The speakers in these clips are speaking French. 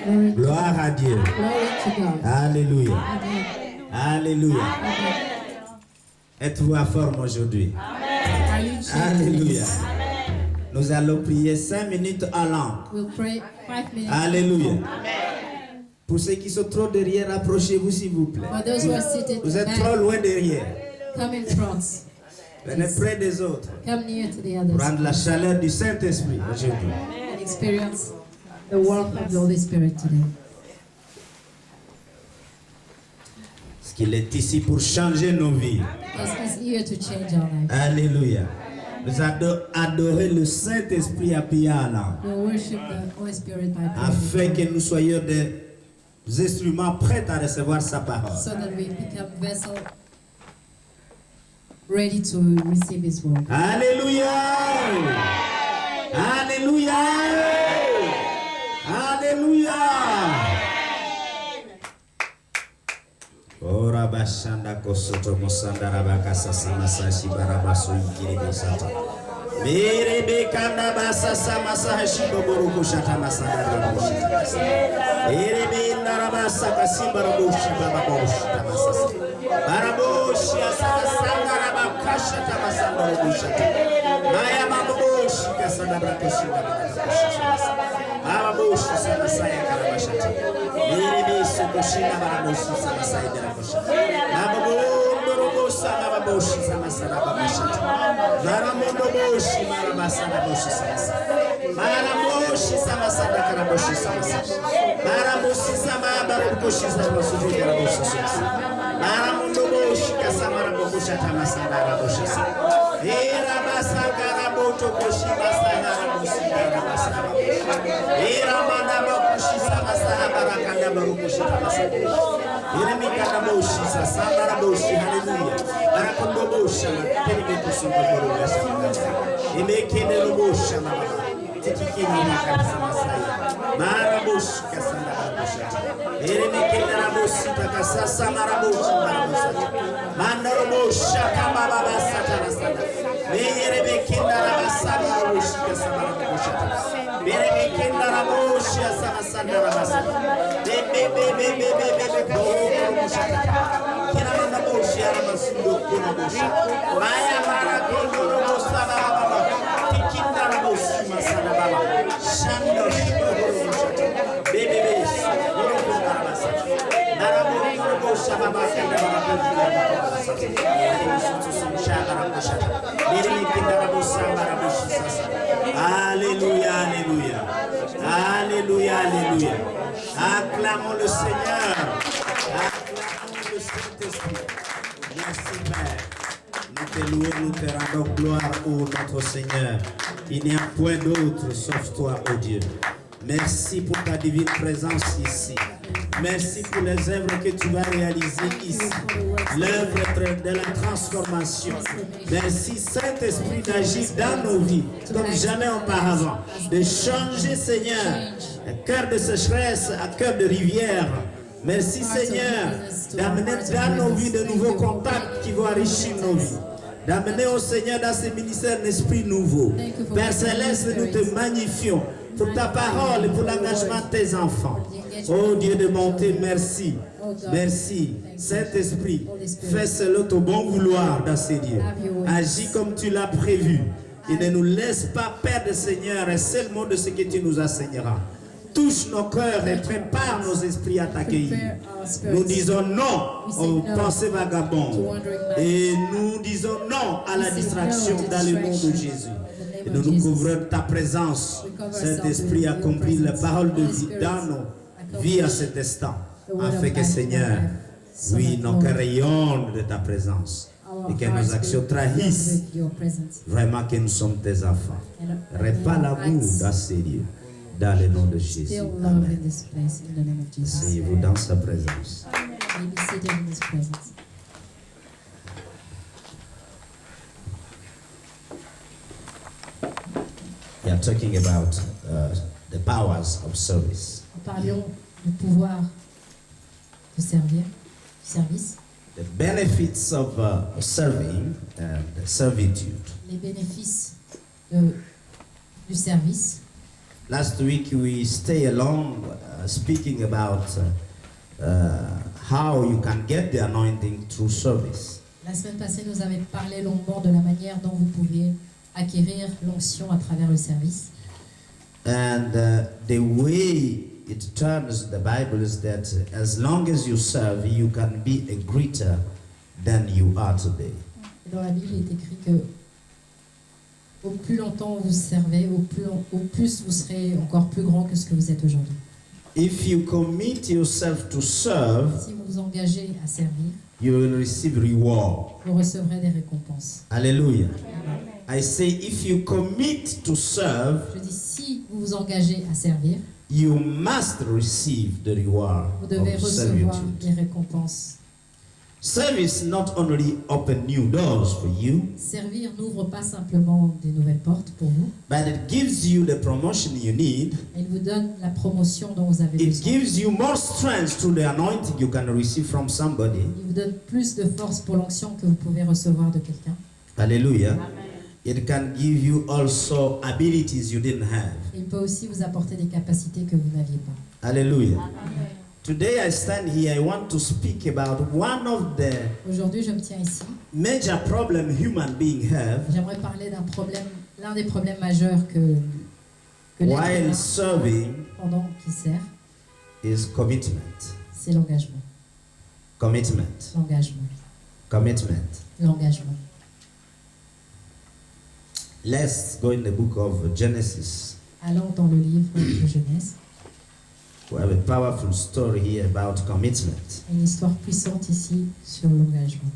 Gloire à Dieu. Alléluia. Alléluia. Êtes-vous à forme aujourd'hui? Alléluia. Nous allons prier 5 minutes en langue. Alléluia. Pour ceux qui sont trop derrière, approchez-vous s'il vous plaît. Vous êtes trop loin derrière. Venez près des autres. Prendre la chaleur du Saint-Esprit aujourd'hui. Experience the warmth of the Holy Spirit today. Parce qu'il est ici pour changer nos vies. Yes, He's here to change our lives. Alléluia. Nous adorer le Saint-Esprit à Piana. We worship the Holy Spirit by afin que nous soyons des instruments prêts à recevoir sa parole. So that we become vessels ready to receive His word. Alléluia. Alléluia. Alléluia. Ora bashanda kosoto musanda rabakasa samasashi barabasu ikiri besata. Merebe kanda basa samasashi boboruku shata masanda rabushi. Erebe narabasa kasimba rabushi bababoshi tamasasa. Baraboshi asasanga rabakasha tamasanda rabushi. Maya bababoshi kasanda rabushi bababoshi. Bababoshi samasaya karabashata. Merebe sukoshina baraboshi samasaya daraboshi. Bababondo robosa bababoshi samasara babashata. Zaramondo boshi marabasa raboshi samasa. Maraboshi samasada karaboshi samasa. Maraboshi samabaraboshi samasuju daraboshi samasa. Maramondo boshi kasamara bobusha tamasada raboshi samasa. Era basa karaboto boshi basa raboshi rabasa. Era manaba boshi samasa barakanda baruboshi samasa. Era mikana boshi samara boshi hallelujah. Barakondo boshi telebe kusuba boruboshi. Emekene boshi mama. Tikikini makasa masaya. Maraboshi kasanda boshi. Era mikena boshi takasasa maraboshi maraboshi. Mandaroboshi kama baba satarasana. Mere mikena rabasa maraboshi kasama boshi. Mere mikena raboshi asama sanda rabasa. Bebe boshi. Kina mandaboshi aramasundo kuna boshi. Maya marakondo boshi baba. Tikina raboshi masana baba. Shando boshi. Bebe boshi. Alléluia, alléluia. Alléluia, alléluia. Acclamons le Seigneur. Acclamons le Saint-Esprit. Merci Père. Nous te louons, nous te rendons gloire, ô notre Seigneur. Il n'y a point d'autre sauf toi, ô Dieu. Merci pour ta divine présence ici. Merci pour les œuvres que tu vas réaliser ici. L'œuvre de la transformation. Merci Saint-Esprit d'agir dans nos vies comme jamais auparavant. De changer Seigneur un cœur de sécheresse à cœur de rivière. Merci Seigneur d'amener dans nos vies de nouveaux contacts qui vont enrichir nos vies. D'amener au Seigneur dans ce ministère un esprit nouveau. Père Céleste, nous te magnifions pour ta parole et pour l'engagement de tes enfants. Oh Dieu de bonté, merci. Merci. Saint-Esprit, fais selon ton bon vouloir dans ces lieux. Agis comme tu l'as prévu. Et ne nous laisse pas perdre, Seigneur, un seul mot de ce que tu nous enseigneras. Touche nos cœurs et prépare nos esprits à t'accueillir. Nous disons non aux pensées vagabondes. Et nous disons non à la distraction dans le nom de Jésus. Et nous nous couvrons de ta présence. Saint-Esprit, accomplit la parole de vie dans nos vies à cet instant. Afin que, Seigneur, oui, nos cœurs rayonnent de ta présence. Et que nos actions trahissent vraiment que nous sommes tes enfants. Répand l'amour dans ces lieux. Dans le nom de Jésus. Amen. Asseyez-vous dans sa présence. We are talking about the powers of service. Parlions du pouvoir de servir, du service. The benefits of serving and servitude. Les bénéfices du service. Last week we stay along speaking about how you can get the anointing through service. La semaine passée, nous avons parlé longuement de la manière dont vous pouviez acquérir l'onction à travers le service. And the way it turns the Bible is that as long as you serve, you can be a greater than you are today. Et dans la Bible, il est écrit que au plus longtemps vous servez, au plus vous serez encore plus grand que ce que vous êtes aujourd'hui. If you commit yourself to serve, Si vous vous engagez à servir, you will receive reward. vous recevrez des récompenses. Hallelujah. I say if you commit to serve, Je dis, si vous vous engagez à servir, you must receive the reward vous devez of recevoir servitude. des récompenses. Service not only open new doors for you, Servir n'ouvre pas simplement des nouvelles portes pour vous, but it gives you the promotion you need. il vous donne la promotion dont vous avez It besoin. gives you more strength through the anointing you can receive from somebody. Il vous donne plus de force pour l'onction que vous pouvez recevoir de quelqu'un. Hallelujah. It can give you also abilities you didn't have. Il peut aussi vous apporter des capacités que vous n'aviez pas. Hallelujah. Today I stand here, I want to speak about one of the Aujourd'hui, je me tiens ici. major problems human beings have J'aimerais parler d'un problème, l'un des problèmes majeurs que l'être while humain, serving pendant qu'il sert, is commitment. c'est l'engagement. Commitment. L'engagement. Commitment. L'engagement. Let's go in the book of Genesis. Allons dans le livre de Genèse. We have a powerful story here about commitment. Une histoire puissante ici sur l'engagement.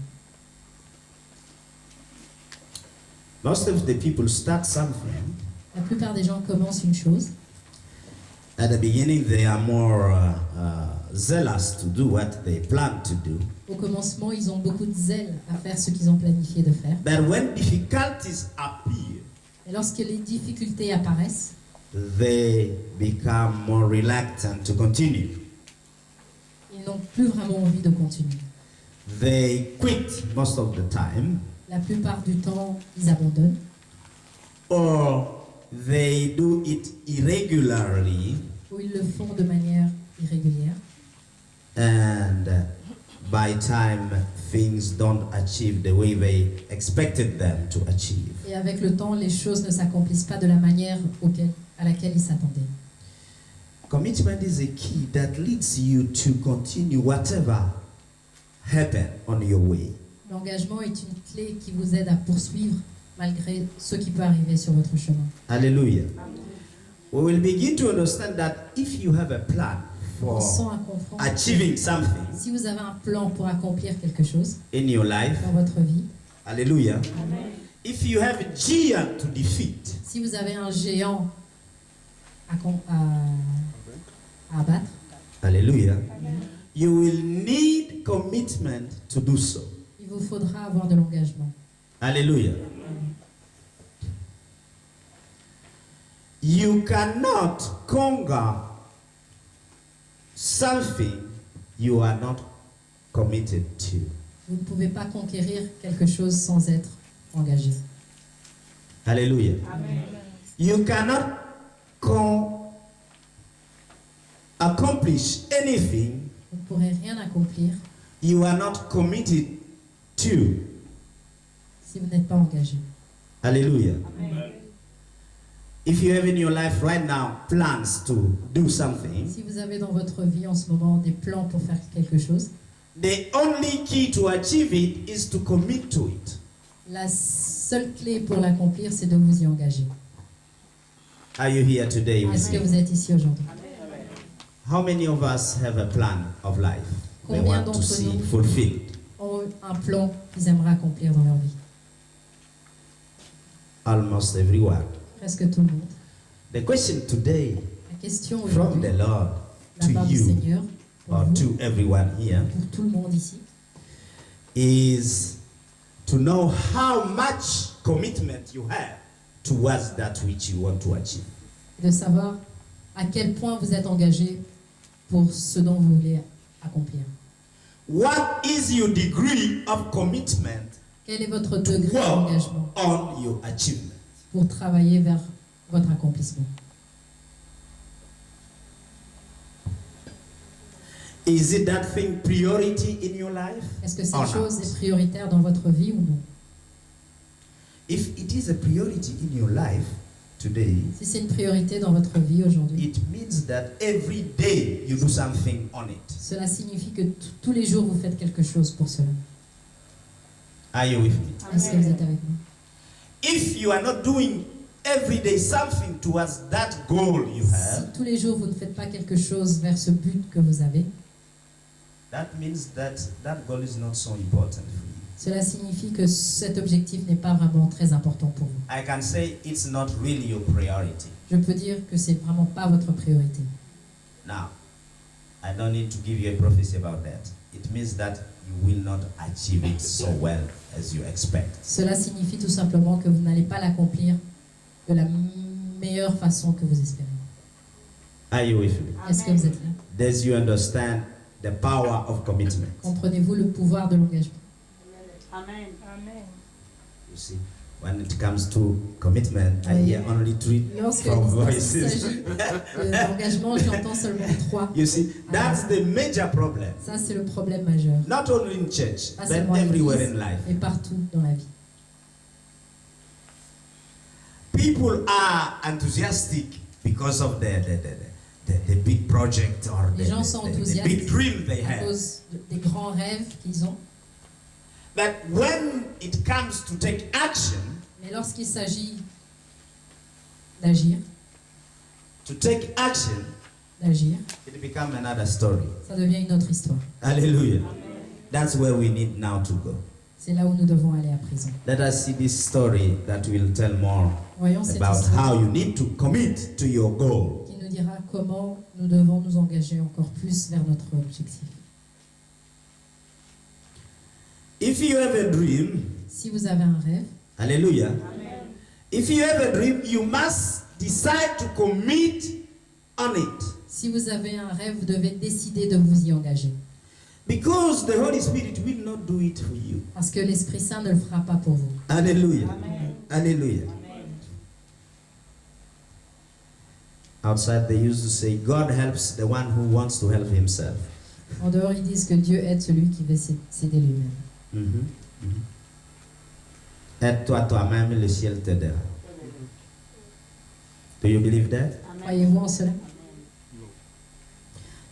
Most of the people start something. La plupart des gens commencent une chose. At the beginning, they are more zealous to do what they plan to do. Au commencement, ils ont beaucoup de zèle à faire ce qu'ils ont planifié de faire. But when difficulties appear, Et lorsque les difficultés apparaissent, they become more reluctant to continue. ils n'ont plus vraiment envie de continuer. They quit most of the time, La plupart du temps, ils abandonnent. or they do it irregularly, Ou ils le font de manière irrégulière. and by time things don't achieve the way they expected them to achieve. Et avec le temps, les choses ne s'accomplissent pas de la manière à laquelle ils s'attendaient. Commitment is a key that leads you to continue whatever happen on your way. L'engagement est une clé qui vous aide à poursuivre malgré ce qui peut arriver sur votre chemin. Hallelujah. We will begin to understand that if you have a plan for Pensons à comprendre. achieving something Si vous avez un plan pour accomplir quelque chose in your life, dans votre vie, hallelujah. If you have a giant to defeat, si vous avez un géant à abattre, hallelujah, you will need commitment to do so. il vous faudra avoir de l'engagement. Hallelujah. You cannot conquer something you are not committed to. Vous ne pouvez pas conquérir quelque chose sans être engagé. Hallelujah. You cannot accomplish anything Vous ne pourrez rien accomplir you are not committed to. si vous n'êtes pas engagé. Hallelujah. If you have in your life right now plans to do something, Si vous avez dans votre vie en ce moment des plans pour faire quelque chose, the only key to achieve it is to commit to it. la seule clé pour l'accomplir, c'est de vous y engager. Are you here today with Est-ce que me? vous êtes ici aujourd'hui? How many of us have a plan of life they Combien want to d'entre see nous fulfilled? Ont un plan qu'ils aimeraient accomplir dans leur vie? Almost everyone. Presque tout le monde. The question today La question from aujourd'hui, the Lord de la to part du you Seigneur, pour or vous, to everyone here pour tout le monde ici, is to know how much commitment you have towards that which you want to achieve. de savoir à quel point vous êtes engagé pour ce dont vous voulez accomplir. What is your degree of commitment Quel est votre to degré work d'engagement on your achievement? pour travailler vers votre accomplissement? Is it that thing priority in your life? Est-ce que cette or chose not? est prioritaire dans votre vie ou non? If it is a priority in your life today, Si c'est une priorité dans votre vie aujourd'hui, it means that every day you do something on it. cela signifie que tous les jours vous faites quelque chose pour cela. Are you with me? Est-ce que vous êtes avec moi? If you are not doing every day something towards that goal you Si have, tous les jours vous ne faites pas quelque chose vers ce but que vous avez, that means that that goal is not so important for you. cela signifie que cet objectif n'est pas vraiment très important pour vous. I can say it's not really your priority. Je peux dire que c'est vraiment pas votre priorité. Now, I don't need to give you a prophecy about that. It means that you will not achieve it so well as you expect. Cela signifie tout simplement que vous n'allez pas l'accomplir de la meilleure façon que vous espérez. Are you with me? Est-ce que vous êtes là? Does you understand the power of commitment? Comprenez-vous le pouvoir de l'engagement? Amen. Amen. You see, when it comes to commitment, I Oui. hear only three Lorsqu'il from s'agit voices. de l'engagement, j'entends seulement 3. You see, that's the major problem. Ça, c'est le problème majeur. Not only in church, Pas but seulement à everywhere l'église, in life. mais partout dans la vie. People are enthusiastic because of the big project or Les gens sont the enthousiastes big dream they à have. cause des grands rêves qu'ils ont. But when it comes to take action, Mais lorsqu'il s'agit d'agir, it becomes another story. ça devient une autre histoire. Hallelujah. That's where we need now to go. C'est là où nous devons aller à présent. Let us see this story that will tell more Voyons cette about histoire how you need to commit to your goal. qui nous dira comment nous devons nous engager encore plus vers notre objectif. If you have a dream, Si vous avez un rêve, hallelujah. If you have a dream, you must decide to commit on it. si vous avez un rêve, vous devez décider de vous y engager. Because the Holy Spirit will not do it for you. Parce que l'Esprit Saint ne le fera pas pour vous. Hallelujah. Hallelujah. Outside, they used to say, God helps the one who wants to help himself. En dehors, ils disent que Dieu aide celui qui veut s'aider lui-même. Aide-toi toi-même, le ciel t'aidera. Do you believe that? Croyez-vous en cela?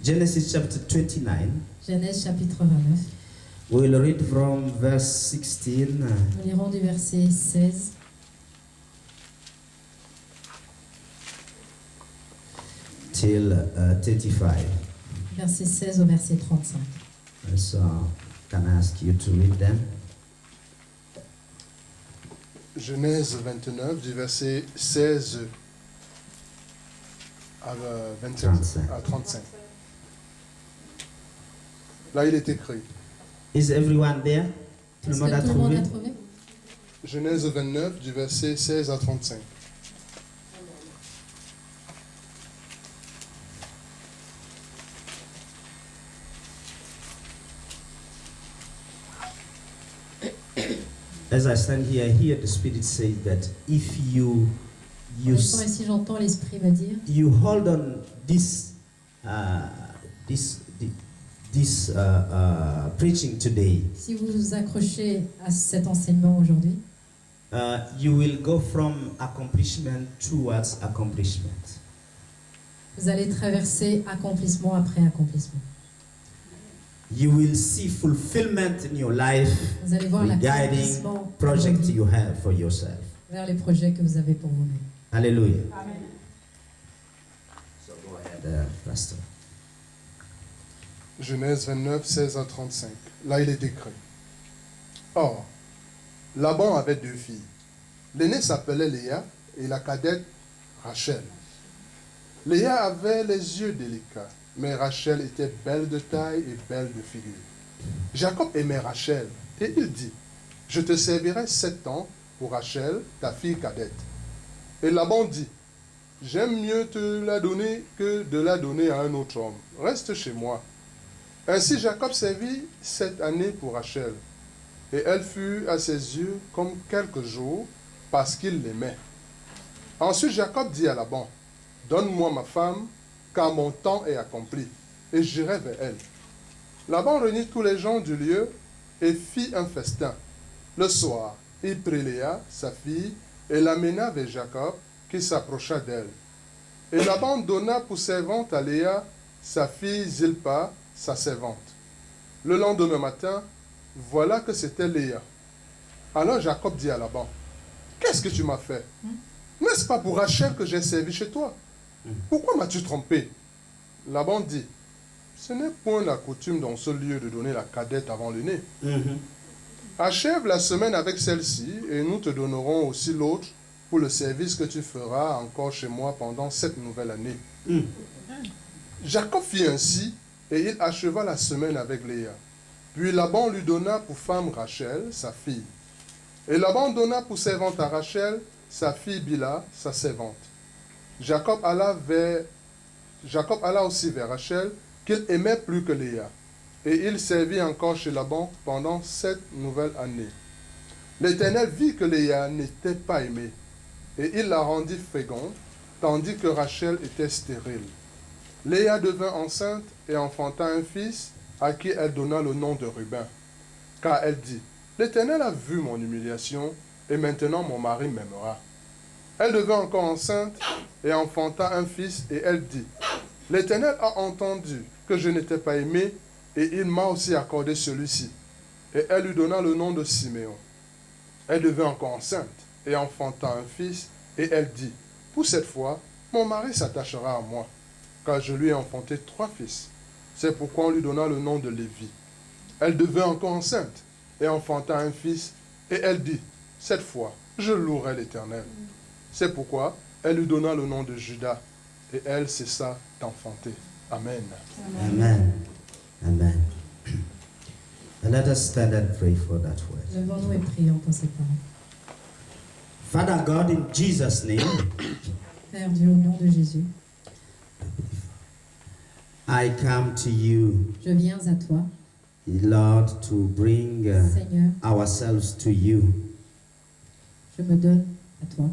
Genesis chapter 29. Genèse chapitre 29. We will read from verse 16 Nous lirons du verset 16 till 35. verset 16 au verset 35. So, can I ask you to read them? Genèse 29, du verset 16 à 27, 35. à 35. Là, il est écrit. Is everyone there? Tout le Est-ce monde a que tout le monde trouvé? a trouvé? Genèse 29, du verset 16 à 35. As I stand here, I hear the Spirit say that if you En étant ici, j'entends l'Esprit me dire, you hold on this preaching today, si vous vous accrochez à cet enseignement aujourd'hui, you will go from accomplishment towards accomplishment. vous allez traverser accomplissement après accomplissement. You will see fulfillment in your life Vous allez voir regarding l'accomplissement dans votre project vie you have for yourself. vers les projets que vous avez pour vous-même. Hallelujah. So go ahead, Pastor. Genèse 29, 16 à 35. Là, il est écrit. Or, Laban avait 2 filles. L'aînée s'appelait Léa et la cadette Rachel. Léa avait les yeux délicats, mais Rachel était belle de taille et belle de figure. Jacob aimait Rachel et il dit, « Je te servirai 7 ans pour Rachel, ta fille cadette. » Et Laban dit, « J'aime mieux te la donner que de la donner à un autre homme. Reste chez moi. » Ainsi Jacob servit 7 années pour Rachel, et elle fut à ses yeux comme quelques jours, parce qu'il l'aimait. Ensuite Jacob dit à Laban, « Donne-moi ma femme, car mon temps est accompli, et j'irai vers elle. » Laban réunit tous les gens du lieu et fit un festin. Le soir, il prit Léa, sa fille, et l'amena vers Jacob, qui s'approcha d'elle. Et Laban donna pour servante à Léa, sa fille Zilpa, sa servante. Le lendemain matin, voilà que c'était Léa. Alors Jacob dit à Laban, « Qu'est-ce que tu m'as fait? N'est-ce pas pour Rachel que j'ai servi chez toi? Pourquoi m'as-tu trompé? » Laban dit, « Ce n'est point la coutume dans ce lieu de donner la cadette avant l'aîné. Achève la semaine avec celle-ci, et nous te donnerons aussi l'autre pour le service que tu feras encore chez moi pendant cette nouvelle année. Jacob fit ainsi, et il acheva la semaine avec Léa. Puis Laban lui donna pour femme Rachel, sa fille. Et Laban donna pour servante à Rachel, sa fille Bila, sa servante. Jacob alla aussi vers Rachel, qu'il aimait plus que Léa. Et il servit encore chez Laban pendant 7 nouvelles années. L'Éternel vit que Léa n'était pas aimée, et il la rendit féconde, tandis que Rachel était stérile. Léa devint enceinte et enfanta un fils, à qui elle donna le nom de Ruben. Car elle dit, « L'Éternel a vu mon humiliation, et maintenant mon mari m'aimera. » Elle devint encore enceinte et enfanta un fils, et elle dit, « L'Éternel a entendu que je n'étais pas aimée, et il m'a aussi accordé celui-ci. » Et elle lui donna le nom de Siméon. Elle devint encore enceinte et enfanta un fils, et elle dit, « Pour cette fois, mon mari s'attachera à moi, car je lui ai enfanté 3 fils. » C'est pourquoi on lui donna le nom de Lévi. Elle devint encore enceinte et enfanta un fils, et elle dit, « Cette fois, je louerai l'Éternel. » C'est pourquoi elle lui donna le nom de Judas, et elle cessa d'enfanter. Amen. Amen. Amen. And let us stand and pray for that word. Levons-nous et prions pour cette parole. Father God, in Jesus' name, Père Dieu, au nom de Jésus, I come to you, je viens à toi, Lord, to bring Seigneur, ourselves to you, je me donne à toi,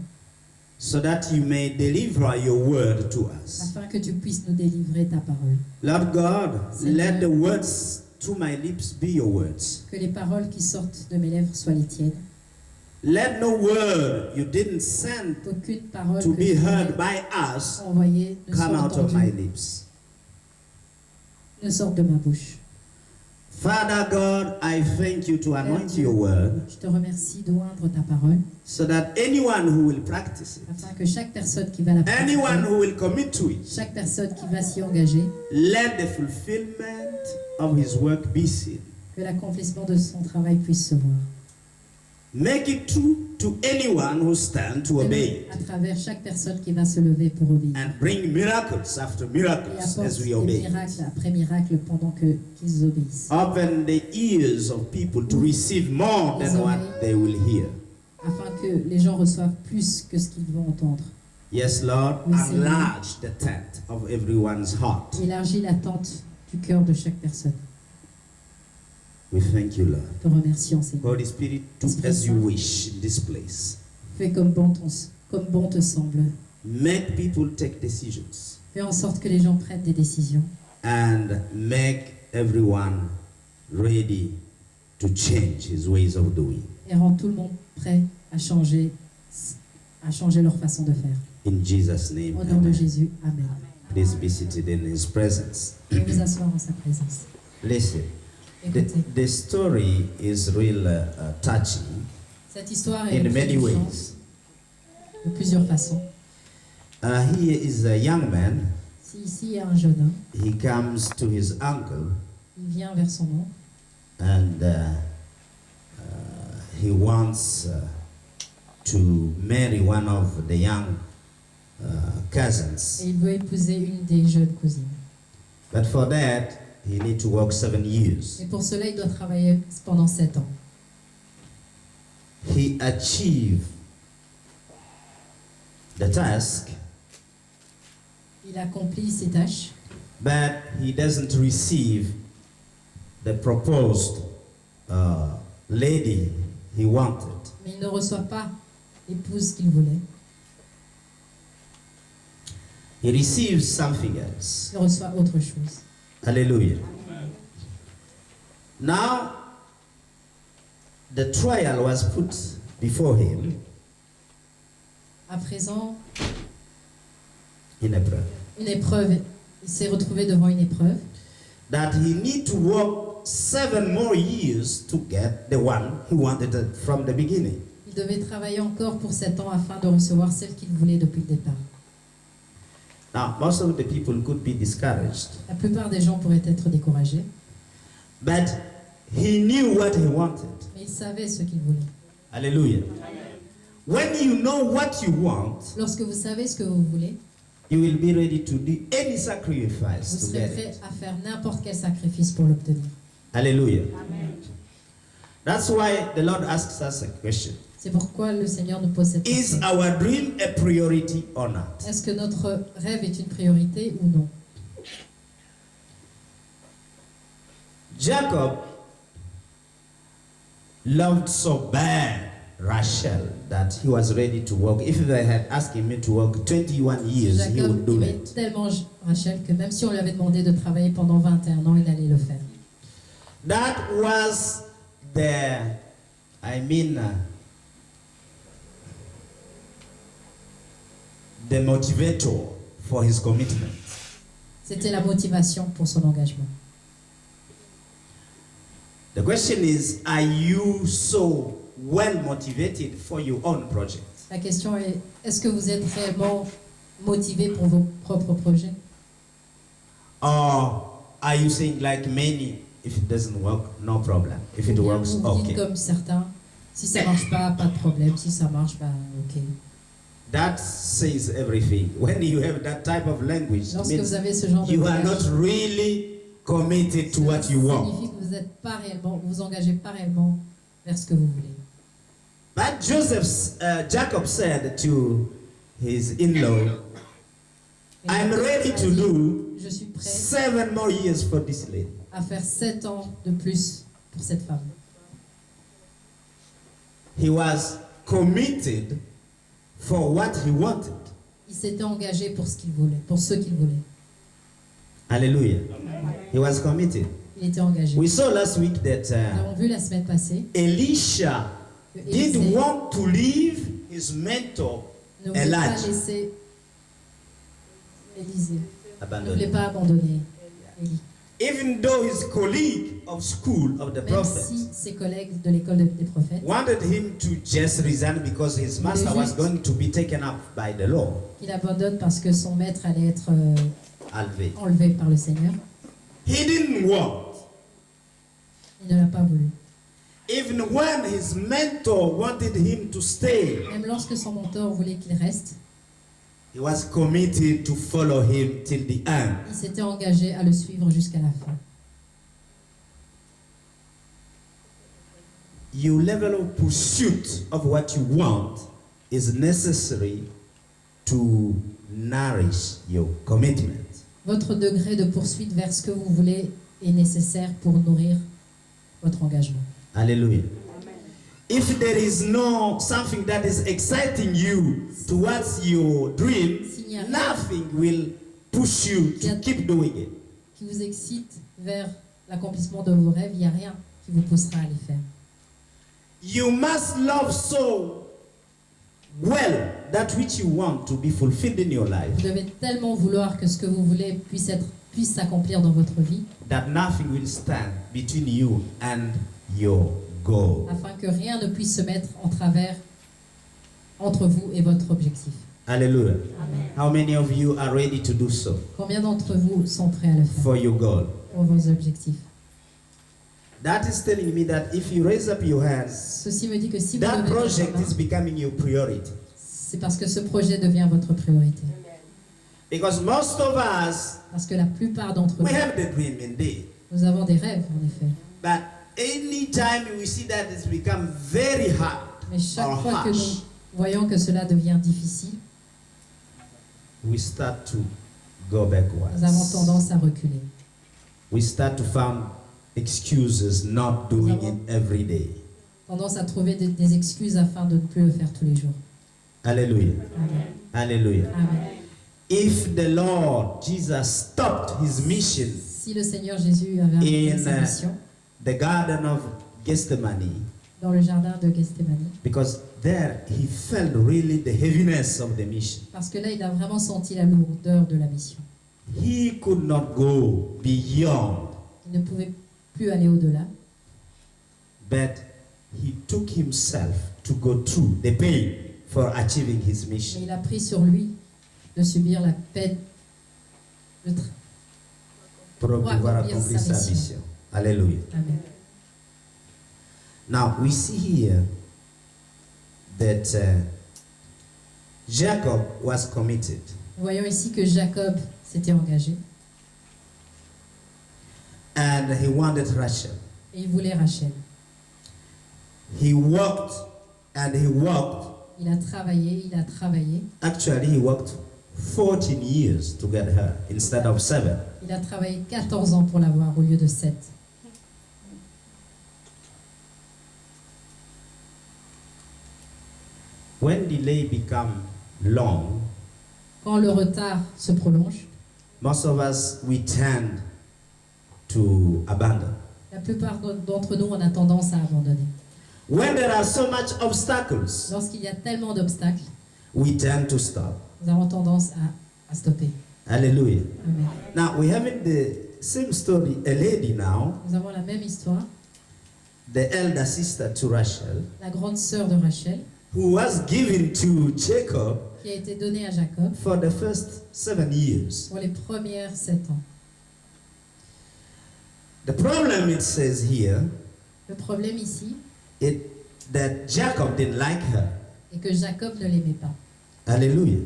so that you may deliver your word to us. afin que tu puisses nous délivrer ta parole. Lord God, Seigneur. let the words to my lips be your words. Que les paroles qui sortent de mes lèvres soient les tiennes. Let no word you didn't send Qu'aucune parole to que be tu heard m'as by us envoyée ne come soit out of my entendue, lips. ne sorte de ma bouche. Father God, I thank you to anoint Dieu. your word Je te remercie d'oindre ta parole, so that anyone who will practice it, afin que chaque personne qui va la anyone pratiquer, who will commit to it, chaque personne qui va s'y engager, let the fulfillment of his work be seen. que l'accomplissement de son travail puisse se voir. Make it true to anyone who stands to obey À it, travers chaque personne qui va se lever pour obéir. and bring miracles after Et miracles apporte as we des obey miracles it. après miracles pendant qu'ils obéissent. Open the ears of people to receive more than what they will hear. Afin que les gens reçoivent plus que ce qu'ils vont entendre. Yes, Lord, Oui, Seigneur. enlarge the tent of everyone's heart. Élargis l'attente du cœur de chaque personne. We thank you, Lord. Te remercions, Seigneur. Holy Spirit, do as you wish in this place. Fais comme bon te semble. Make people take decisions Fais en sorte que les gens prennent des décisions. and make everyone ready to change his ways of doing. Et rends tout le monde prêt à changer leur façon de faire. In Jesus' name, Au nom de amen. Jésus, Amen. Please be seated in his presence. Et vous asseoir en sa présence. Listen, Écoutez, the story is real touching cette histoire est in many touchante ways. de plusieurs façons. Here is a young man. Si ici il y a un jeune homme, He comes to his uncle il vient vers son oncle and he wants to marry one of the young cousins. et il veut épouser une des jeunes cousines. But for that, he need to work 7 years. Et pour cela, il doit travailler pendant 7 ans. He achieved the task, Il accomplit ses tâches, but he doesn't receive the proposed lady he wanted. mais il ne reçoit pas l'épouse qu'il voulait. He receives something else. Il reçoit autre chose. Hallelujah. Now, the trial was put before him À présent, in a prayer. une épreuve. Il s'est retrouvé devant une épreuve. That he need to work 7 more years to get the one he wanted from the beginning. Il devait travailler encore pour 7 ans afin de recevoir celle qu'il voulait depuis le départ. Now, most of the people could be discouraged, La plupart des gens pourraient être découragés, but he knew what he wanted. mais il savait ce qu'il voulait. Hallelujah. When you know what you want, Lorsque vous savez ce que vous voulez, you will be ready to do any vous sacrifice to serez get prêt it. à faire n'importe quel sacrifice pour l'obtenir. Hallelujah. That's why the Lord asks us a question. C'est pourquoi le Seigneur nous pose cette Is question. our dream a priority or not? Est-ce que notre rêve est une priorité ou non? Jacob loved so bad Rachel that he was ready to work. If they had asked him to work 21 years, he would Jacob do aimait it. tellement Rachel que même si on lui avait demandé de travailler pendant 21 ans, il allait le faire. That was the motivator for his commitment. C'était la motivation pour son engagement. The question is, are you so well motivated for your own project? La question est, est-ce que vous êtes réellement motivé pour vos propres projets? Or are you saying like many, if it doesn't work, no problem. If it Ou bien works, vous dites okay. comme certains, si ça marche pas de problème. Si ça marche, ok. That says everything. When you have that type of language, it Lorsque means vous avez ce genre de you are langage, not really committed to what you ça want. signifie que vous êtes pas réellement, vous engagez pas réellement vers ce que vous voulez. But Jacob said to his in-law, Et I'm Jacob ready a to dit, do je suis prêt 7 more years for this lady. à faire 7 ans de plus pour cette femme. He was committed for what he wanted. Il s'était engagé pour ce qu'il voulait, pour ce qu'il voulait. Hallelujah. He was committed. Il était engagé. We saw last week that Nous avons vu la semaine passée Elisha que did Élisée want to leave his mentor ne voulait pas Elijah. laisser Élisée, ne voulait abandoned. pas abandonner Élie. Even though his colleague of school of the Même prophet si ses collègues de l'école des prophètes wanted him to just resign because his master was going to be taken up by the law. qu'il abandonne parce que son maître allait être Alve. enlevé par le Seigneur, He didn't want. il ne l'a pas voulu. Even when his mentor wanted him to stay, Même lorsque son mentor voulait qu'il reste, he was committed to follow him till the end. il s'était engagé à le suivre jusqu'à la fin. Your level of pursuit of what you want is necessary to nourish your commitment. Votre degré de poursuite vers ce que vous voulez est nécessaire pour nourrir votre engagement. Hallelujah. If there is no something that is exciting you towards your dream, S'il n'y a rien nothing will push you to keep doing it. qui vous excite vers l'accomplissement de vos rêves, il n'y a rien qui vous poussera à les faire. You must love so well that which you want to be fulfilled in your life Vous devez tellement vouloir que ce que vous voulez puisse s'accomplir dans votre vie, that nothing will stand between you and your goal. afin que rien ne puisse se mettre en travers entre vous et votre objectif. Hallelujah. How many of you are ready to do so Combien d'entre vous sont prêts à le faire for your goal? pour vos objectifs? That is telling me that if you raise up your hands, Ceci me dit que si vous that levez votre project main, is becoming your priority. c'est parce que ce projet devient votre priorité. Because most of us, Parce que la plupart d'entre we nous, have the dream indeed. nous avons des rêves, en effet. But anytime we see that it's become very hard Mais chaque or fois que nous harsh, voyons que cela devient difficile, we start to go nous avons backwards. tendance à reculer. We start to find excuses not doing it every day. Tendance à trouver des excuses afin de ne plus le faire tous les jours. Hallelujah. Amen. Hallelujah. Amen. If the Lord Jesus stopped his mission Si le Seigneur Jésus avait arrêté sa mission the Garden of Gethsemane, dans le jardin de Gethsemane. because there he felt really the heaviness of the mission. Parce que là, il a vraiment senti la lourdeur de la mission. He could not go beyond, Il ne pouvait plus aller au-delà. but he took himself to go through the pain for achieving his Mais mission. il a pris sur lui de subir la peine de Pour pouvoir accomplir sa mission. Hallelujah. Amen. Now we see here that Jacob was committed. Nous voyons ici que Jacob s'était engagé And he wanted Rachel. et il voulait Rachel. He worked and he worked. Il a travaillé, il a travaillé. Actually, he worked 14 years to get her instead of 7. Il a travaillé 14 ans pour l'avoir au lieu de 7. When delay become long, Quand le retard se prolonge, most of us, we tend to abandon. la plupart d'entre nous, on a tendance à abandonner. When there are so much obstacles, Lorsqu'il y a tellement d'obstacles, we tend to stop. nous avons tendance à stopper. Hallelujah. Amen. Now, we have in the same story a lady now, Nous avons la même histoire. the elder sister to Rachel, La grande sœur de Rachel, who was given to Jacob qui a été donnée à Jacob for the first 7 years. pour les premières 7 ans. The problem, it says here, Le problème ici it that Jacob didn't like her. est que Jacob ne l'aimait pas. Hallelujah.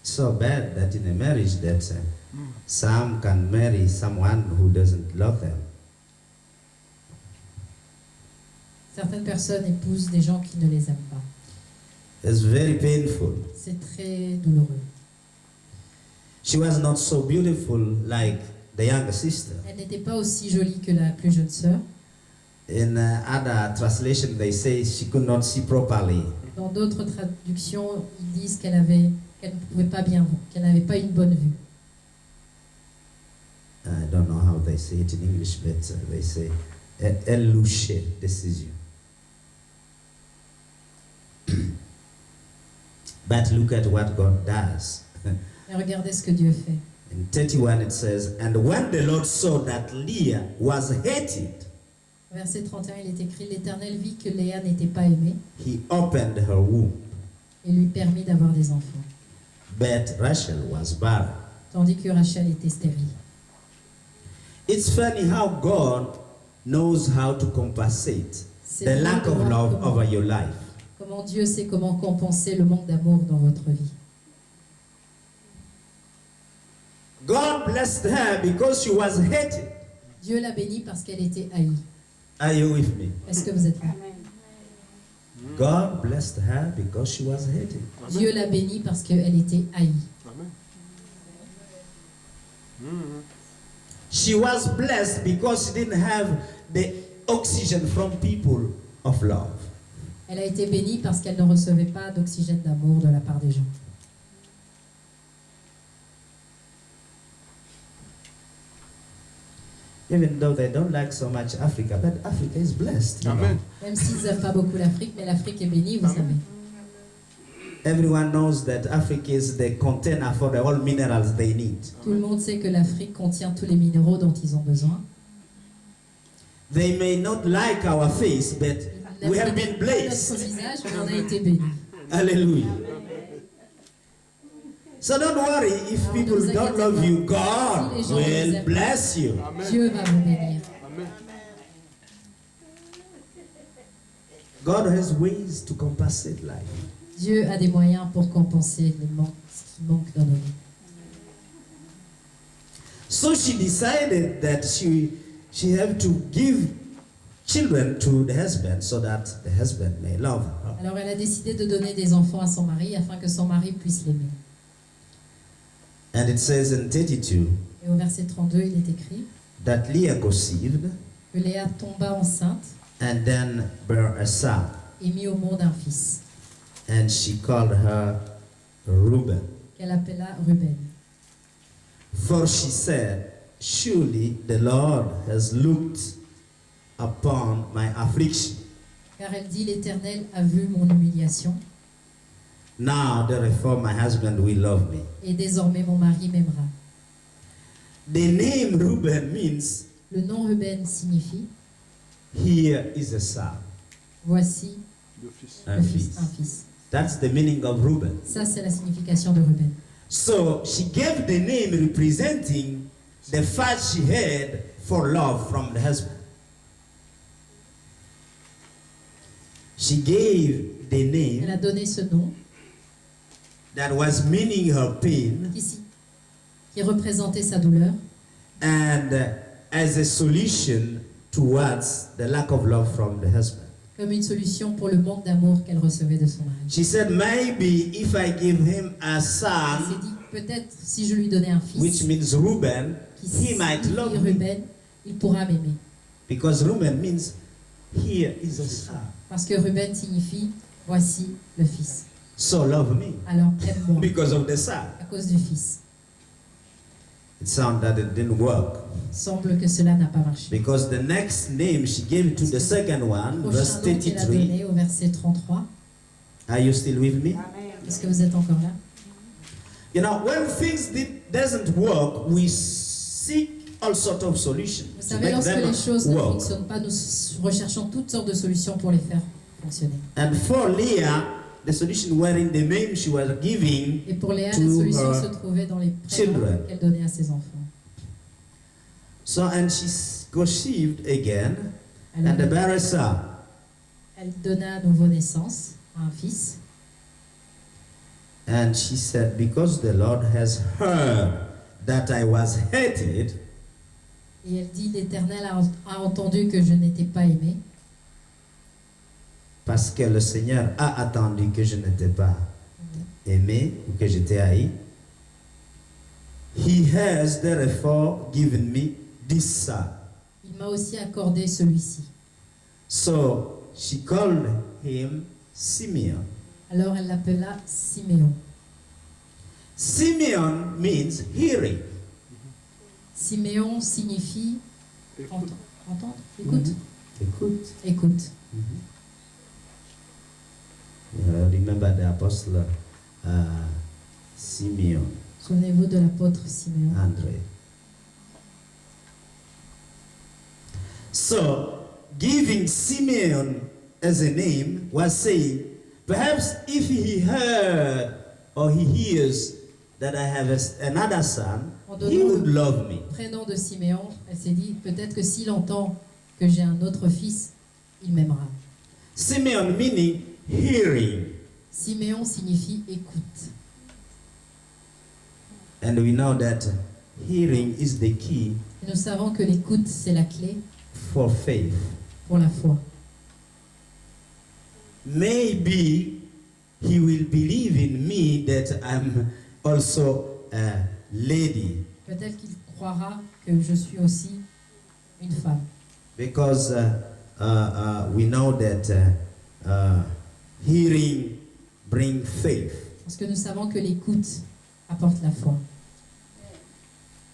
So bad that in a marriage that some can marry someone who doesn't love them. Certaines personnes épousent des gens qui ne les aiment pas. It's very painful. C'est très douloureux. She was not so beautiful like the younger sister. Elle n'était pas aussi jolie que la plus jeune sœur. In other translation, they say she could not see properly. Dans d'autres traductions, ils disent qu'elle ne pouvait pas bien voir, qu'elle n'avait pas une bonne vue. I don't know how they say it in English, but they say elle louchait de ses yeux. But look at what God does. Et regardez ce que Dieu fait. In 31 it says, and when the Lord saw that Leah was hated, Verset 31, il est écrit: l'Éternel vit que Léa n'était pas aimée he opened her womb. et lui permit d'avoir des enfants, But Rachel was barren. tandis que Rachel était stérile. It's funny how God knows how to compensate C'est the drôle lack de of voir love comment- over your life. Comment Dieu sait comment compenser le manque d'amour dans votre vie. God blessed her because she was hated. Dieu l'a bénie parce qu'elle était haïe. Are you with me? Est-ce que vous êtes là? God blessed her because she was hated. Dieu l'a bénie parce qu'elle était haïe. She was blessed because she didn't have the oxygen from people of love. Elle a été bénie parce qu'elle ne recevait pas d'oxygène d'amour de la part des gens. Even though they don't like so much Africa, but Africa is blessed. you know. Amen. Même s'ils n'aiment pas beaucoup l'Afrique, mais l'Afrique est bénie, vous savez. Everyone knows that Africa is the container for the all minerals they need. Tout le monde sait que l'Afrique contient tous les minéraux dont ils ont besoin. They may not like our face, but we have been Notre blessed. visage, mais on a été bénis. Hallelujah. So don't worry if people don't love you, God will bless you. Dieu va vous bénir. Amen. God has ways to compensate life. Dieu a des moyens pour compenser ce qui manque dans nos vies. So she decided that she have to give children to the husband so that the husband may love her. Alors elle a décidé de donner des enfants à son mari afin que son mari puisse l'aimer. And it says in 32 Et au verset 32, il est écrit that Leah conceived que Léa tomba enceinte and then bare a son, et mit au monde un fils, and she called her Reuben. qu'elle appela Ruben. For she said, surely the Lord has looked upon my affliction. Car elle dit, l'Éternel a vu mon humiliation, Now therefore my husband will love me. et désormais mon mari m'aimera. The name Reuben means Le nom Ruben signifie, here is a son, voici Le fils. a le fils, fils. un fils. That's the meaning of Reuben. Ça, c'est la signification de Ruben. So she gave the name representing the fight she had for love from the husband. She gave the Elle a name donné ce nom that was meaning her pain qui représentait sa douleur and as a solution towards the lack of love from the husband. comme une solution pour le manque d'amour qu'elle recevait de son mari. She said, maybe if I give him a Elle s'est son, dit, peut-être si je lui donnais un which fils, means Reuben, qui he might signifie love me. Ruben, il pourra m'aimer. Because Reuben means here is a son. Parce que Ruben signifie, voici le fils. So love me Alors aime-moi because of the son. à cause du fils. It sounded that it didn't work. Semble que cela n'a pas marché. Because the next name she gave to the second one, Le verse prochain nom qu'elle a 33. donné au verset 33. Are you still with me? Est-ce que vous êtes encore là? You know, when things doesn't work, we seek all sorts of solutions Vous to savez, make lorsque them les choses ne work. fonctionnent pas, nous recherchons toutes sortes de solutions pour les faire fonctionner. And for Leah, the solution were in the name she was giving. Et pour Léa, To la solution her se trouvait dans les children. prénoms qu'elle donnait à ses enfants. So, and she conceived again Elle, and bare a son. elle donna à nouveau naissance à un fils. And she said, because the Lord has heard that I was hated, Et elle dit, l'Éternel a entendu que je n'étais pas aimée, parce que le Seigneur a attendu que je n'étais pas aimé ou que j'étais haï. He has therefore given me this son. il m'a aussi accordé celui-ci. So she called him Simeon. Alors elle l'appela Siméon. Simeon means hearing. Siméon signifie Écoute. entendre, écoute, Écoute. écoute. Remember the apostle Simeon, Souvenez-vous de l'apôtre Siméon. Andre. So, giving Simeon as a name was saying, perhaps if he heard or he hears that I have another son, he would love me. Prénom de Siméon, elle s'est dit, peut-être que s'il entend que j'ai un autre fils, il m'aimera. Simeon meaning hearing. Siméon signifie écoute. And we know that hearing is the key Et nous savons que l'écoute, c'est la clé for faith. pour la foi. Maybe he will believe in me that I'm also a lady, Peut-être qu'il croira que je suis aussi une femme. because we know that hearing brings faith. Parce que nous savons que l'écoute apporte la foi.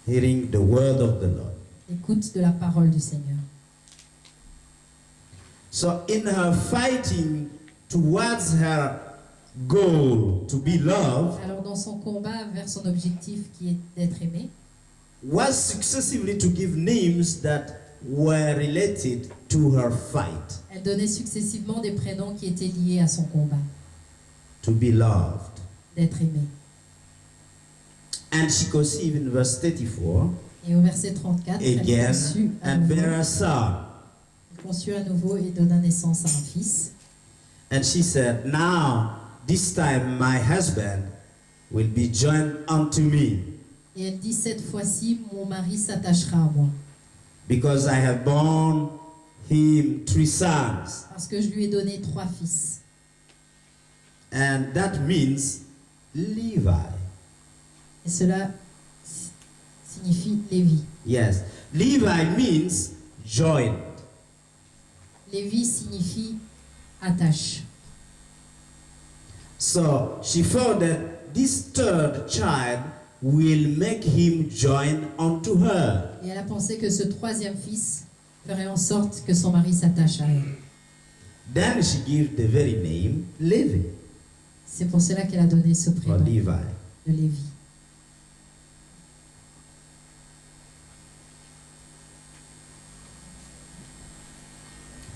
Hearing the word of the Lord. L'écoute de la parole du Seigneur. So in her fighting towards her goal to be loved, Alors dans son combat vers son objectif qui est d'être aimé, was successively to give names that were related to her fight, elle donnait successivement des prénoms qui étaient liés à son combat, to be loved. d'être aimé. And she conceived in verse 34, Et au verset 34, elle again, conçut à and nouveau, bare a son. elle conçut à nouveau et donna naissance à un fils. And she said, now, this time my husband will be joined unto me, Et elle dit, cette fois-ci, mon mari s'attachera à moi, because I have borne him 3 sons. parce que je lui ai donné 3 fils. And that means Levi. Et cela signifie Lévi. Yes. Levi means joined. Lévi signifie attache. So she thought that this third child will make him join unto her. Et elle a pensé que ce troisième fils ferait en sorte que son mari s'attache à elle. Then she gave the very name Levi C'est pour cela qu'elle a donné ce or prénom Levi. de Lévi.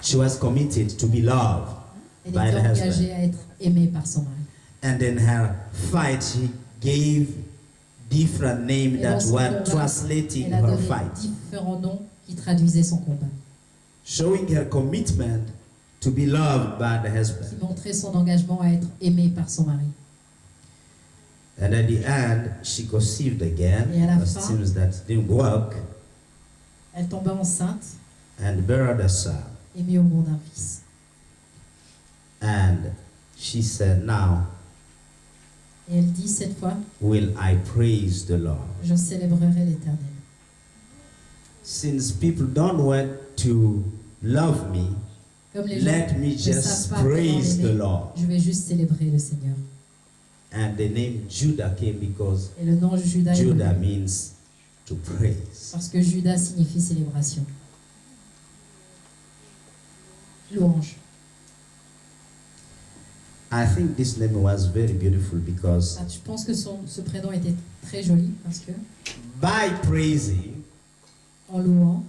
She was committed to be loved Elle by était the engagée husband. à être aimée par son mari. And in her fight, she gave different names Et dans that son were combat, translating elle a her donné fight, différents noms qui traduisaient son combat, showing her commitment to be loved by the qui husband. montraient son engagement à être aimée par son mari. And at the end, she conceived again. Et à la It fin- seems that didn't work, Elle tomba enceinte and buried a son. et mit au monde un fils. And she said, "Now Et elle dit cette fois, will I praise the Lord." je célébrerai l'Éternel. Since people don't want to love me, Comme les gens let me ne just savent pas comment praise the l'aimer, Lord. je vais juste célébrer le Seigneur. And the name Judah came because Et le nom Judas est Judah venu means to praise. parce que Judas signifie célébration. Louange. I think this name was very beautiful because Ah, je pense que ce prénom était très joli parce que, by praising, en louant,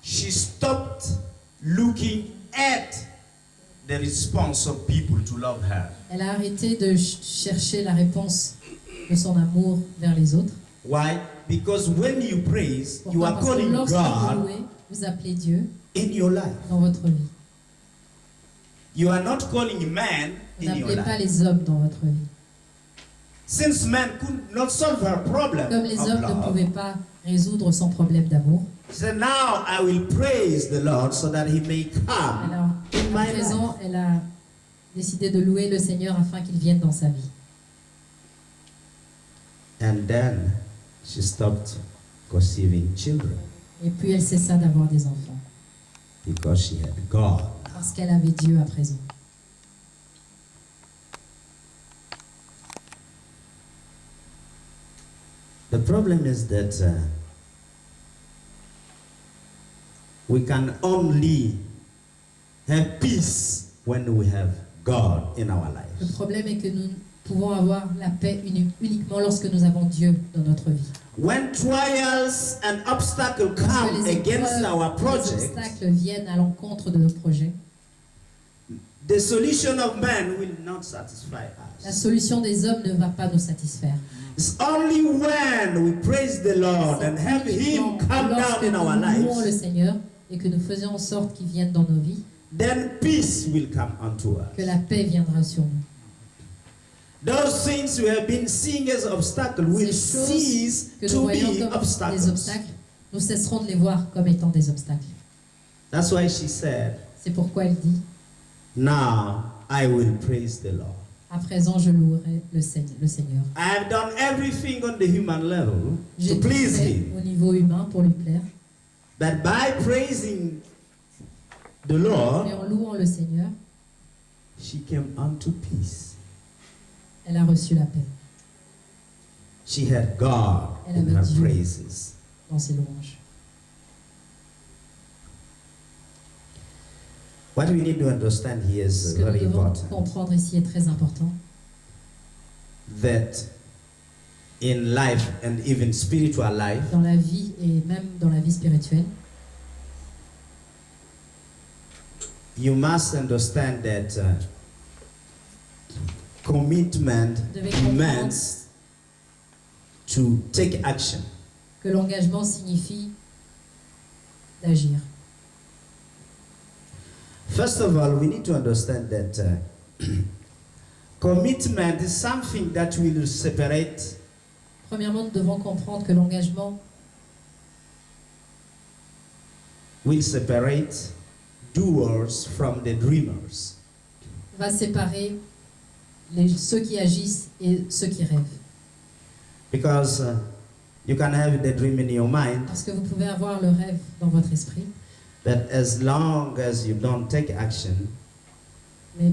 she stopped looking at the response of people to love her. elle a arrêté de chercher la réponse de son amour vers les autres. Why? Because when you praise, you Pourquoi? are Parce que calling lorsque vous God louez, vous appelez Dieu in your life. dans votre vie. You are not calling man Vous in your n'appelez pas life. les hommes dans votre vie. Since man could not solve her problem Comme les of hommes ne love, pouvaient pas résoudre son problème d'amour, she said, "Now I will praise the Lord so that He may come alors in à my présent, life." elle a décidé de louer le Seigneur afin qu'il vienne dans sa vie. And then she stopped conceiving children Et puis elle cessa d'avoir des enfants because she had God. parce qu'elle avait Dieu à présent. The problem is that we can only have peace when we have God in our Le lives. problème est que nous pouvons avoir la paix uniquement lorsque nous avons Dieu dans notre vie. When trials and obstacles Lorsque come les against épreuves, our les project, obstacles viennent à l'encontre de nos projets, the solution of man will not satisfy la us. solution des hommes ne va pas nous satisfaire. It's only when we praise the Lord and have C'est Him uniquement come lorsque down in our nous louons le lives, Seigneur et que nous faisons en sorte qu'il vienne dans nos vies, then peace will come unto que us. la paix viendra sur nous. Those things we have been seeing as obstacles will Ces choses cease que nous to voyons be comme des obstacles. obstacles, nous cesserons de les voir comme étant des obstacles. That's why she said, C'est pourquoi elle dit, "Now I will praise the Lord. à présent je louerai le Seigneur. I have done everything on the human level J'ai to tout please fait Him, au niveau humain pour lui plaire, but by praising the mais Lord, en louant le Seigneur, she came unto peace. elle a reçu la paix She had God Elle in avait her Dieu. praises. dans ses louanges. What we need to understand here Ce is que nous very devons important. comprendre ici est très important. That in life and even spiritual life, Dans la vie et même dans la vie spirituelle, you must understand that commitment vous devez comprendre demands to take action. que l'engagement signifie d'agir. First of all, we need to understand that commitment is something that will separate Premièrement, nous devons comprendre que l'engagement doers from the dreamers. va séparer ceux qui agissent et ceux qui rêvent. Because you can have the dream in your mind, Parce que vous pouvez avoir le rêve dans votre esprit, but as long as you don't take action, mais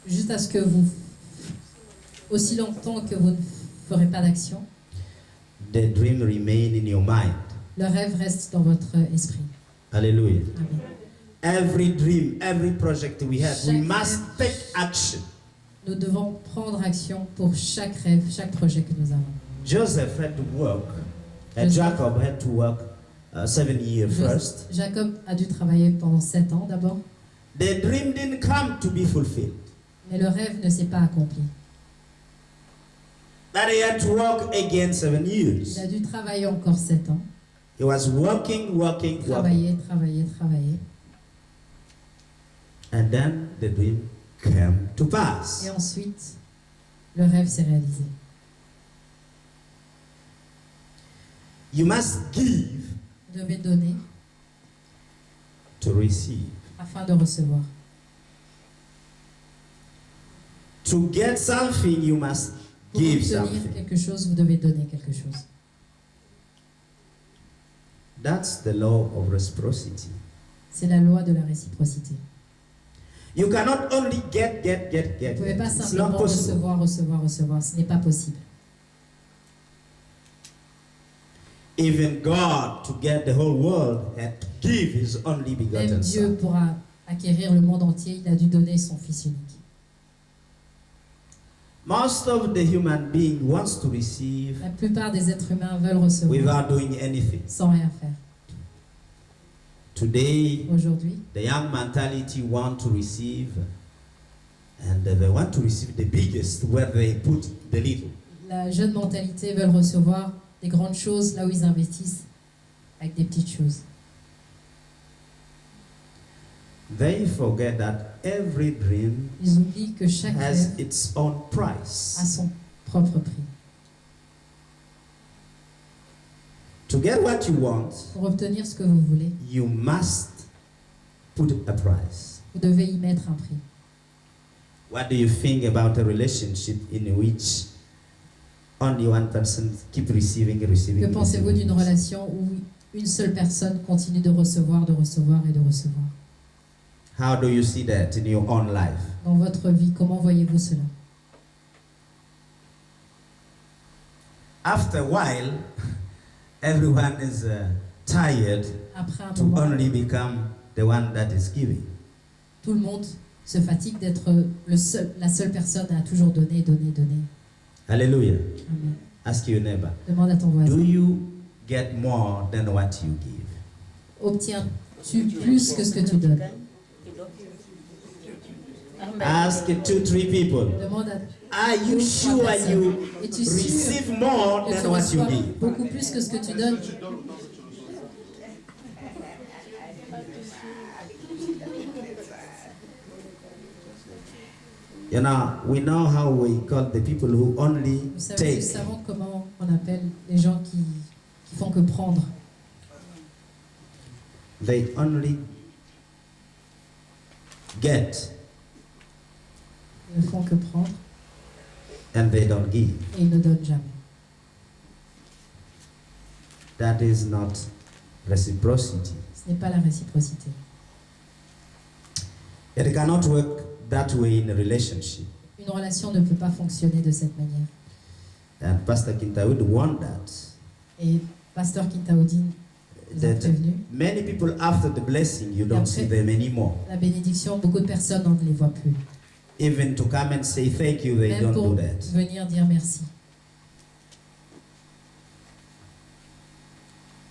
juste à ce que vous, aussi longtemps que vous ne ferez pas d'action, the dream remain in your mind. Le rêve reste dans votre esprit. Hallelujah. Amen. Every dream, every project we have, we Chaque must rêve. take action. Nous devons prendre action pour chaque rêve, chaque projet que nous avons. Joseph had to work, and Joseph. Jacob had to work 7 years first. Jacob a dû travailler pendant 7 ans d'abord, The dream didn't come to be fulfilled. mais le rêve ne s'est pas accompli. But he had to work again 7 Il years. a dû travailler encore 7 ans, He was working. travailler. And then the dream came to pass. Et ensuite, le rêve s'est réalisé. You must give Vous devez donner to receive. afin de recevoir. To get something, you must Pour give obtenir something. quelque chose, vous devez donner quelque chose. That's the law of reciprocity. C'est la loi de la réciprocité. You cannot only get. Vous ne pouvez pas It's not simplement possible. recevoir. Ce n'est pas possible. Even God, to get the whole world, had to give His only Même begotten Dieu, Son. pour acquérir le monde entier, il a dû donner son Fils unique. Most of the human being wants to receive La plupart des êtres humains veulent recevoir without doing anything. sans rien faire. Today, Aujourd'hui, the young mentality want to receive, and they want to receive the biggest where they put the little. la jeune mentalité veut recevoir des grandes choses là où ils investissent avec des petites choses. They forget that every dream Ils oublient que chaque has rêve its own a price. son propre prix. To get what you want, Pour obtenir ce que vous voulez, you must put a price. vous devez y mettre un prix. What do you think about a relationship in which only one person keep receiving? Que pensez-vous d'une relation où une seule personne continue de recevoir et de recevoir? How do you see that in your own life? Dans votre vie, comment voyez-vous cela? After a while, everyone is tired Après un to moment, only become the one that is giving. tout le monde se fatigue d'être la seule personne à toujours donner. Hallelujah. Amen. Ask your neighbor, Demande à ton voisin. do you get more than what you give? Obtiens-tu plus que ce que tu donnes? Ask 2-3 people. Demande à Are you sure you Es-tu sûr receive more que tu than what you reçois give? beaucoup plus que ce que tu donnes? You know, we know how we call the people who only Nous take. savons comment on appelle les gens qui font que prendre. They only get Ils ne font que prendre and they don't give. et ils ne donnent jamais. That is not reciprocity. Ce n'est pas la réciprocité. It cannot work that way in a relationship. Une relation ne peut pas fonctionner de cette manière. And Pastor Kintawood warned that. Et Pasteur Kintaodine nous a That prévenu. many people after the blessing, you don't see them anymore. La bénédiction, beaucoup de personnes, on ne les voit plus. Even to come and say thank you, they Même don't pour do that. venir dire merci.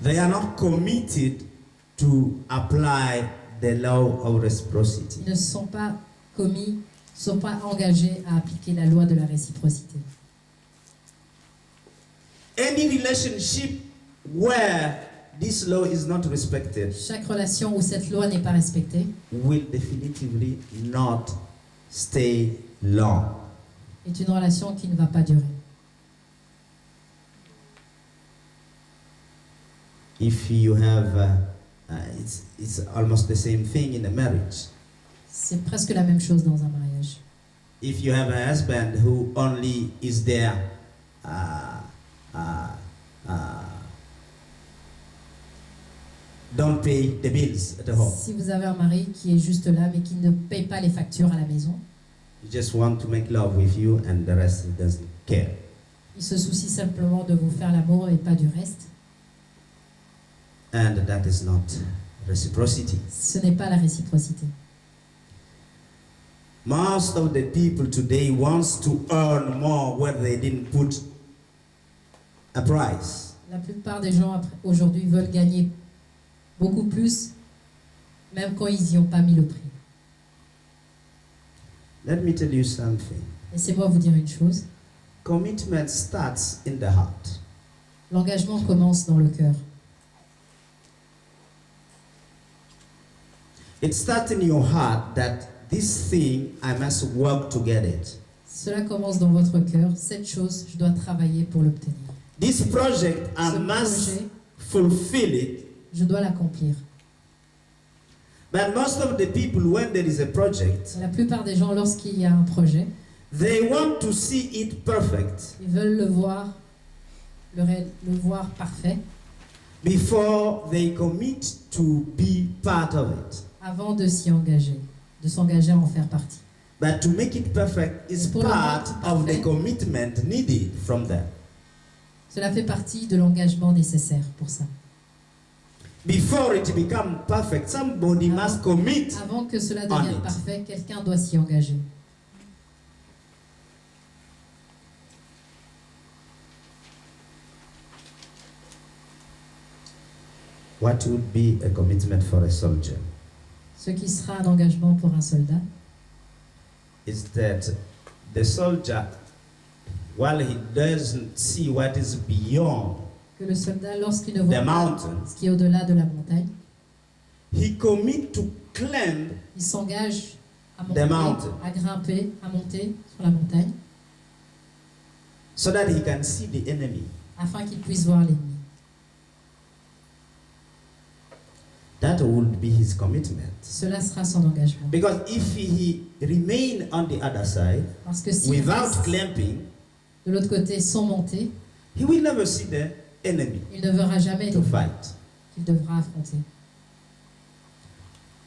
They are not committed to apply the law of reciprocity. Ils ne sont pas sont pas engagés à appliquer la loi de la réciprocité. Any relationship where this law is not respected Chaque relation où cette loi n'est pas respectée will definitively not stay long. est une relation qui ne va pas durer. If you have, it's almost the same thing in a marriage. C'est presque la même chose dans un mariage. If you have a husband who only is there, don't pay the bills at home. Si vous avez un mari qui est juste là mais qui ne paye pas les factures à la maison, You just want to make love with you and the rest he doesn't care. Il se soucie simplement de vous faire l'amour et pas du reste. And that is not reciprocity. Ce n'est pas la réciprocité. Most of the people today wants to earn more where they didn't put a price. La plupart des gens aujourd'hui veulent gagner beaucoup plus, même quand ils n'y ont pas mis le prix. Let me tell you something. Laissez-moi vous dire une chose. Commitment starts in the heart. L'engagement commence dans le cœur. It starts in your heart that this thing, I must work to get it. Cela commence dans votre cœur. Cette chose, je dois travailler pour l'obtenir. This project, I Ce must projet, fulfill it. je dois l'accomplir. But most of the people, when there is a project, La plupart des gens, lorsqu'il y a un projet, they want to see it perfect ils veulent le voir, le voir parfait before they commit to be part of it. avant de s'y engager, de s'engager à en faire partie. But to make it perfect is Pour le part rendre of the parfait. commitment needed from them. Cela fait partie de l'engagement nécessaire pour ça. Before it become perfect, somebody must commit. Avant que cela On devienne it. parfait, quelqu'un doit s'y engager. What would be a commitment for a soldier? Ce qui sera un engagement pour un soldat, Is that the soldier, while he doesn't see what is beyond, que le soldat, lorsqu'il ne The voit pas mountain. ce qui est au-delà de la montagne, he commit to climb il s'engage à The monter, mountain. à grimper, à monter sur la montagne, so that he can see the enemy. afin qu'il puisse voir l'ennemi. That would be his commitment. Cela sera son engagement. Because if he remain on the other side Parce que s'il without reste climbing, de l'autre côté sans monter, he will never see the enemy il ne verra jamais to l'ennemi fight. qu'il devra affronter.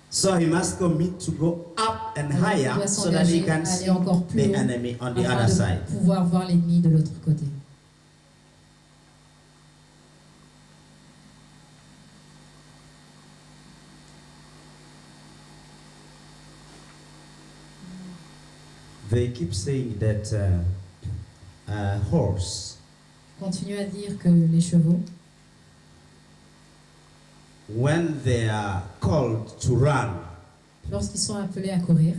So he must commit to go up and Alors, il higher doit so that he s'engager can à aller see encore plus the haut enemy on the afin other de side. pouvoir voir l'ennemi de l'autre côté. They keep saying that a horse, Continue à dire que les chevaux, when they are called to run, lorsqu'ils sont appelés à courir,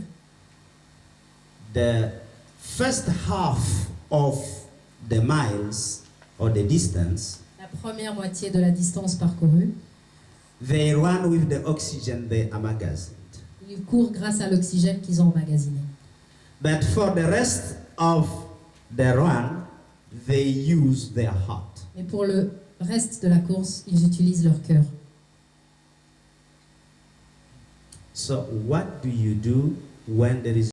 the first half of the miles or the distance, la première moitié de la distance parcourue, they run with the oxygen they are magazined. ils courent grâce à l'oxygène qu'ils ont emmagasiné. But for the rest of the run, they use their heart. Mais pour le reste de la course, ils utilisent leur cœur. So what do you do when there is